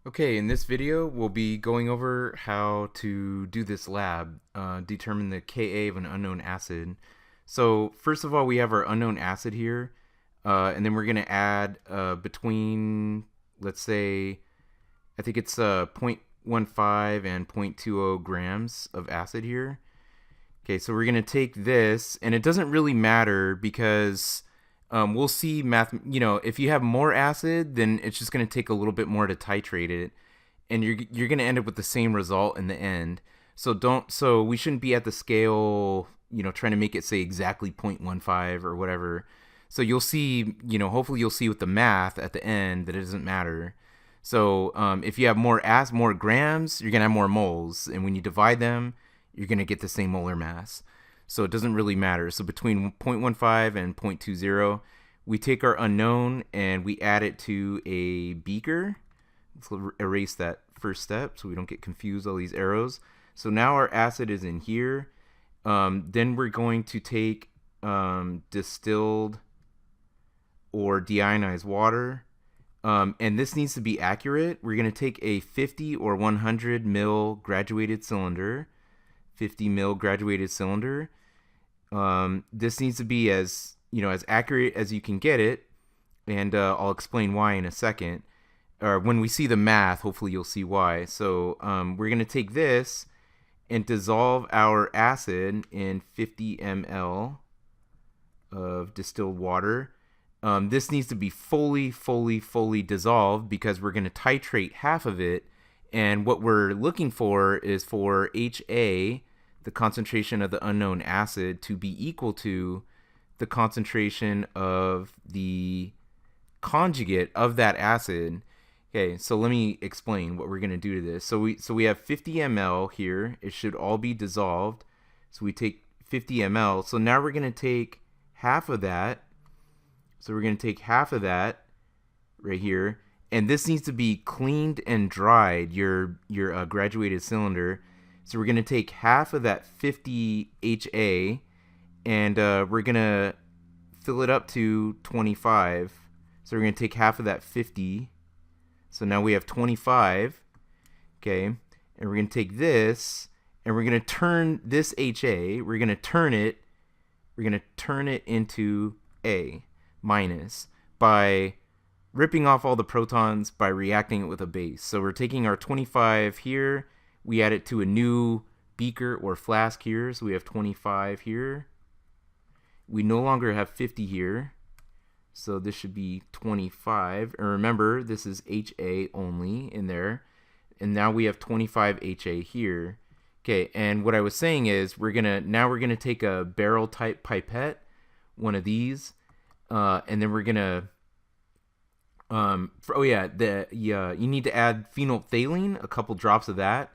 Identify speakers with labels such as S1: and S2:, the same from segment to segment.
S1: Okay, in this video, we'll be going over how to do this lab, determine the Ka of an unknown acid. So first of all, we have our unknown acid here, and then we're going to add between, let's say, I think it's 0.15 and 0.20 grams of acid here. Okay, so we're going to take this, and it doesn't really matter because we'll see if you have more acid, then it's just going to take a little bit more to titrate it, and you're going to end up with the same result in the end. So we shouldn't be at the scale, trying to make it say exactly 0.15 or whatever. So you'll see, hopefully you'll see with the math at the end that it doesn't matter. So if you have more grams, you're gonna have more moles, and when you divide them, you're gonna get the same molar mass. So it doesn't really matter. So between 0.15 and 0.20, we take our unknown and we add it to a beaker. Let's erase that first step so we don't get confused, all these arrows. So now our acid is in here. Then we're going to take distilled or deionized water. And this needs to be accurate. We're going to take a 50 or 100 mil graduated cylinder. 50 mil graduated cylinder. This needs to be as accurate as you can get it, and I'll explain why in a second. Or when we see the math, hopefully you'll see why. So we're going to take this and dissolve our acid in 50 ml of distilled water. This needs to be fully dissolved because we're going to titrate half of it. And what we're looking for is for HA, the concentration of the unknown acid, to be equal to the concentration of the conjugate of that acid. Okay, so let me explain what we're going to do to this. So we have 50 ml here. It should all be dissolved. So we take 50 ml. So now we're going to take half of that. So we're going to take half of that right here. And this needs to be cleaned and dried, your graduated cylinder. So we're going to take half of that 50 HA, and we're going to fill it up to 25. So we're going to take half of that 50. So now we have 25. Okay. And we're going to take this, and we're going to turn this HA, we're going to turn it into A minus by ripping off all the protons by reacting it with a base. So we're taking our 25 here, we add it to a new beaker or flask here, so we have 25 here. We no longer have 50 here, so this should be 25. And remember, this is HA only in there. And now we have 25 HA here. Okay, and what I was saying is we're gonna take a barrel type pipette, one of these, and then we're gonna you need to add phenolphthalein, a couple drops of that.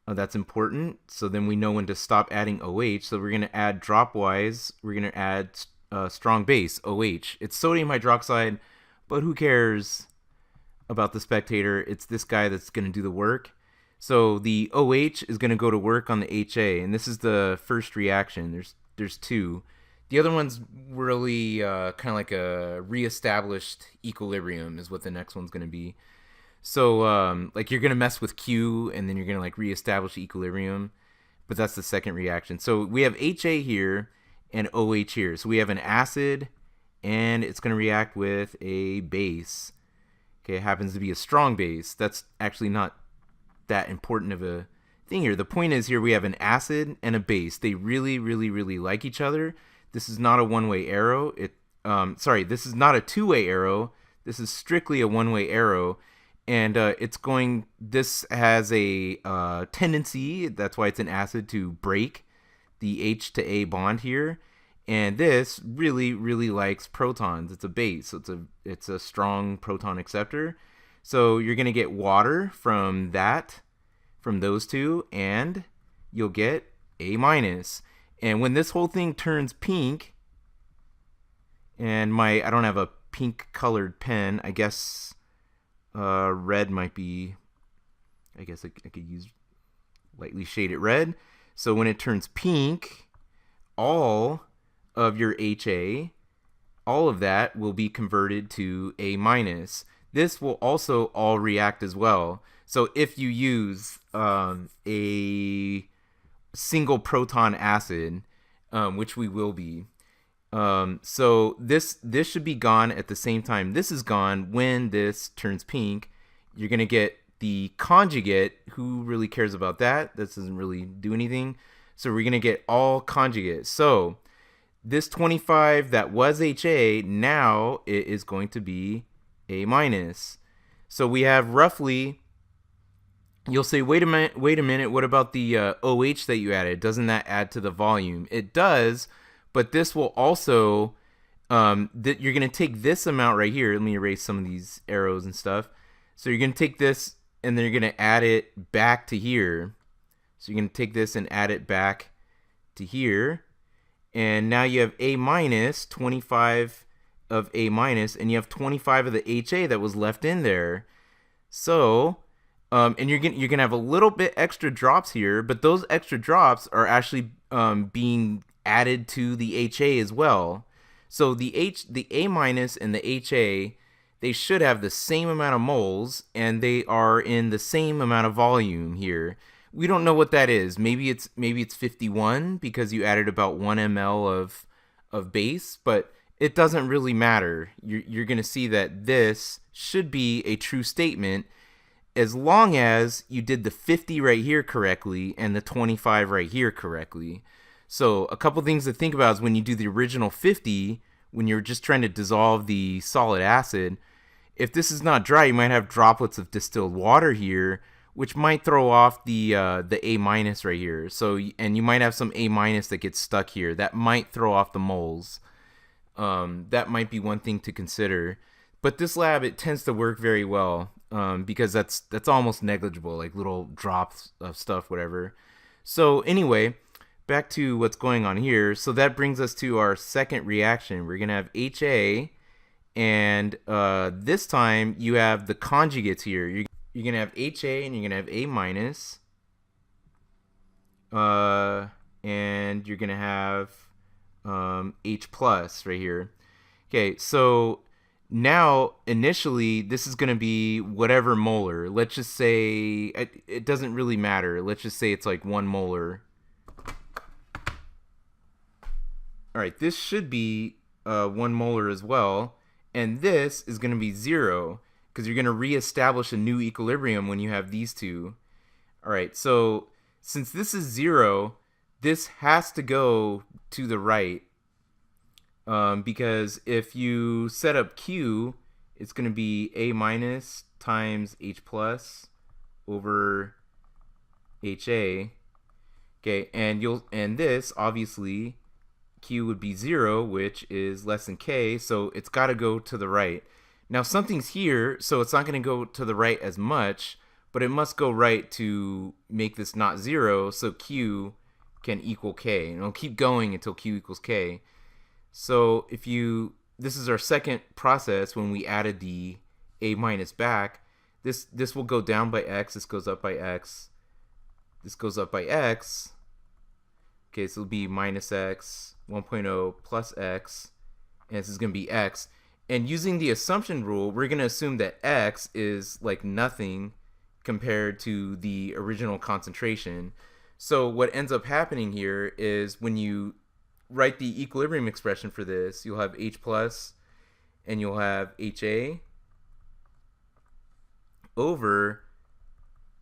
S1: That's important. So then we know when to stop adding OH. So we're gonna add dropwise. We're gonna add strong base OH. It's sodium hydroxide, but who cares about the spectator? It's this guy that's gonna do the work. So the OH is gonna go to work on the HA, and this is the first reaction. There's two. The other one's really kind of like a reestablished equilibrium is what the next one's going to be. So like you're going to mess with Q, and then you're going to like reestablish equilibrium, but that's the second reaction. So we have HA here and OH here. So we have an acid, and it's going to react with a base. Okay, it happens to be a strong base. That's actually not that important of a thing here. The point is here we have an acid and a base. They really like each other. This is not a one-way arrow. This is not a two-way arrow. This is strictly a one-way arrow, and this has a tendency, that's why it's an acid, to break the H to A bond here, and this really likes protons. It's a base, so it's a strong proton acceptor. So you're gonna get water from those two, and you'll get A minus. And when this whole thing turns pink, and I don't have a pink colored pen, I guess red might be, I guess I could use lightly shaded red. So when it turns pink, all of your HA, all of that will be converted to A minus. this will also all react as well. So if you use a single proton acid, which we will be, so this should be gone at the same time this is gone. When this turns pink, you're gonna get the conjugate. Who really cares about that? This doesn't really do anything. So we're gonna get all conjugate. So this 25 that was HA, now it is going to be A minus. So we have roughly, you'll say, wait a minute, what about the OH that you added? Doesn't that add to the volume? It does, but this will also, you're going to take this amount right here. Let me erase some of these arrows and stuff. So you're going to take this and then you're going to add it back to here. So you're going to take this and add it back to here. And now you have A minus, 25 of A minus, and you have 25 of the HA that was left in there. So, and you're gonna have a little bit extra drops here, but those extra drops are actually being added to the HA as well. So the A minus and the HA, they should have the same amount of moles, and they are in the same amount of volume here. We don't know what that is. Maybe it's 51 because you added about 1 ml of base, but it doesn't really matter. You're going to see that this should be a true statement as long as you did the 50 right here correctly and the 25 right here correctly. So a couple things to think about is when you do the original 50, when you're just trying to dissolve the solid acid, if this is not dry, you might have droplets of distilled water here, which might throw off the A minus right here. So, and you might have some A minus that gets stuck here. That might throw off the moles. That might be one thing to consider. But this lab, it tends to work very well because that's almost negligible, like little drops of stuff, whatever. So anyway, back to what's going on here. So that brings us to our second reaction. We're going to have HA, and this time you have the conjugates here. You're going to have HA and you're going to have A minus. And you're going to have H plus right here. Okay, so now initially this is going to be whatever molar. Let's just say, it doesn't really matter. Let's just say it's like 1 molar. Alright, this should be 1 molar as well. And this is going to be 0. Because you're going to reestablish a new equilibrium when you have these two. Alright, so since this is 0, this has to go to the right. Because if you set up Q, it's going to be A minus times H plus over HA. Okay, and this, obviously, Q would be 0, which is less than K, so it's got to go to the right. Now something's here, so it's not going to go to the right as much, but it must go right to make this not 0, so Q can equal K. And it'll keep going until Q equals K. So this is our second process when we added the A minus back. This will go down by X, this goes up by X, this goes up by X. Okay, so it'll be minus X, 1.0 plus X, and this is going to be X. And using the assumption rule, we're going to assume that X is like nothing compared to the original concentration. So what ends up happening here is when you write the equilibrium expression for this, you'll have H plus and you'll have HA over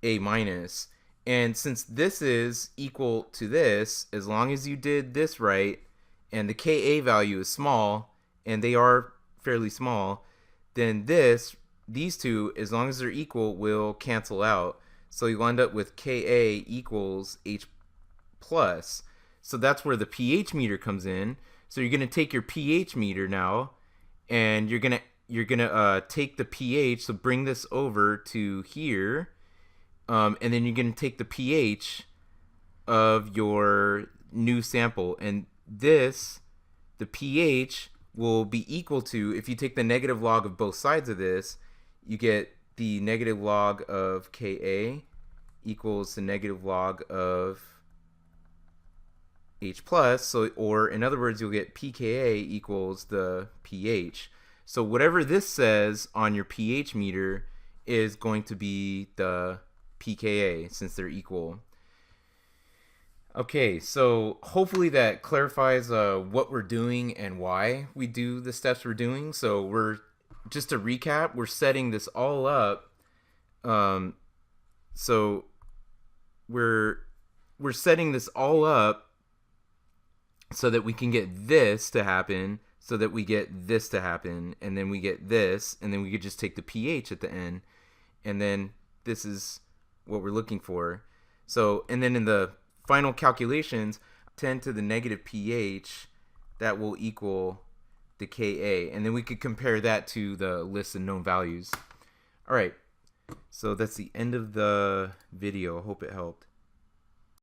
S1: A minus. And since this is equal to this, as long as you did this right, and the Ka value is small, and they are fairly small, then these two, as long as they're equal, will cancel out. So you'll end up with Ka equals H plus. So that's where the pH meter comes in. So you're going to take your pH meter now, and you're going to take the pH, so bring this over to here, and then you're going to take the pH of your new sample, and the pH will be equal to, if you take the negative log of both sides of this, you get the negative log of Ka equals the negative log of H plus. So, or in other words, you'll get pKa equals the pH. So whatever this says on your pH meter is going to be the pKa, since they're equal. Okay, so hopefully that clarifies what we're doing and why we do the steps we're doing. So just to recap, we're setting this all up. So we're setting this all up so that we can get this to happen, so that we get this to happen, and then we get this, and then we could just take the pH at the end, and then this is what we're looking for. So, and then in the final calculations, 10 to the negative pH, that will equal the Ka, and then we could compare that to the list of known values. All right, so that's the end of the video. I hope it helped.